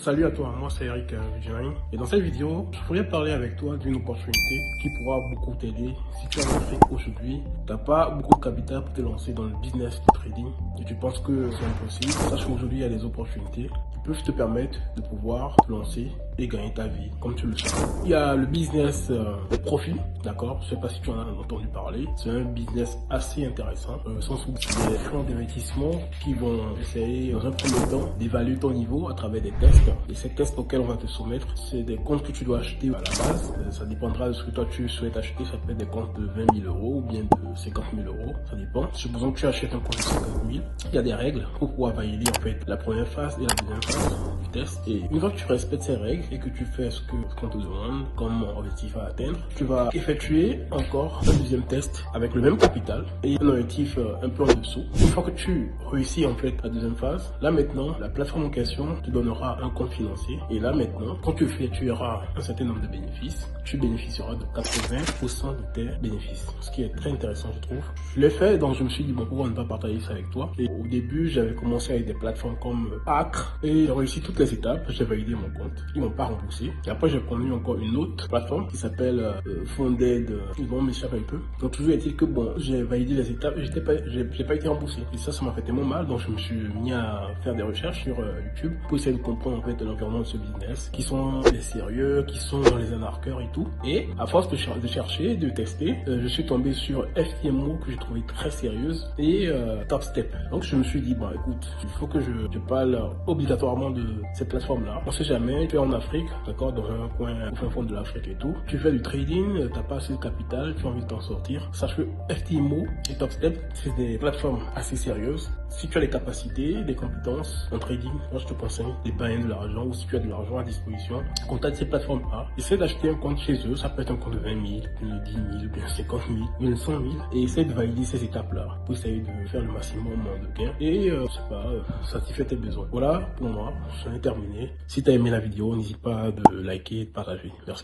Salut à toi, moi c'est Eric Vigilani et dans cette vidéo, je voulais parler avec toi d'une opportunité qui pourra beaucoup t'aider. Si tu es en Afrique aujourd'hui, tu n'as pas beaucoup de capital pour te lancer dans le business de trading et tu penses que c'est impossible, sache qu'aujourd'hui il y a des opportunités qui peuvent te permettre de pouvoir te lancer et gagner ta vie comme tu le sais. Il y a le business de profit, d'accord? Je sais pas si tu en as entendu parler. C'est un business assez intéressant, sans sous des fonds d'investissement qui vont essayer dans un premier temps d'évaluer ton niveau à travers des tests. Et ces tests auxquels on va te soumettre, c'est des comptes que tu dois acheter à la base. Ça dépendra de ce que toi tu souhaites acheter. Ça peut être des comptes de 20 000 euros ou bien de 50 000 euros. Ça dépend. Supposons que tu achètes un compte de 50 000. Il y a des règles pour pouvoir valider en fait la première phase et la deuxième phase du test. Et une fois que tu respectes ces règles et que tu fais ce qu'on te demande comme objectif à atteindre, tu vas effectuer encore un deuxième test avec le même capital et un objectif un peu en dessous. Une fois que tu réussis en fait la deuxième phase, là maintenant, la plateforme en question te donnera un compte financier. Et là maintenant, quand tu effectueras un certain nombre de bénéfices, tu bénéficieras de 80% de tes bénéfices. Ce qui est très intéressant, je trouve. Je l'ai fait, donc je me suis dit, bon, pourquoi ne pas partager ça avec toi? Et au début, j'avais commencé avec des plateformes comme Acre et j'ai réussi toutes les étapes. J'ai validé mon compte. Ils m'ont pas remboursé. Et après, j'ai connu encore une autre plateforme qui s'appelle Fonded. Ils vont m'échapper un peu. Donc, toujours est-il que bon, j'ai validé les étapes et j'ai pas été remboursé. Et ça m'a fait tellement mal. Donc, je me suis mis à faire des recherches sur YouTube pour essayer de comprendre en fait l'environnement de ce business, qui sont les sérieux, qui sont les anarqueurs et tout. Et à force de chercher, de tester, je suis tombé sur FTMO que j'ai trouvé très sérieuse et TopStep. Donc, je me suis dit, bon, écoute, il faut que je parle obligatoirement de ces plateformes-là. On sait jamais, tu es en Afrique, d'accord, dans un coin au fin fond de l'Afrique et tout. Tu fais du trading, t'as pas assez de capital, tu as envie de t'en sortir. Sache que FTMO et TopStep, c'est des plateformes assez sérieuses. Si tu as les capacités, des compétences en trading, moi je te conseille d'épargner de l'argent, ou si tu as de l'argent à disposition, contacte ces plateformes-là. Essaie d'acheter un compte chez eux, ça peut être un compte de 20 000, de 10 000, bien 50 000, bien 100 000, et essaie de valider ces étapes-là pour essayer de faire le maximum de gains et, je sais pas, satisfaire tes besoins. Voilà, pour moi, j'en ai terminé. Si tu as aimé la vidéo, n'hésite pas de liker et de partager. Merci.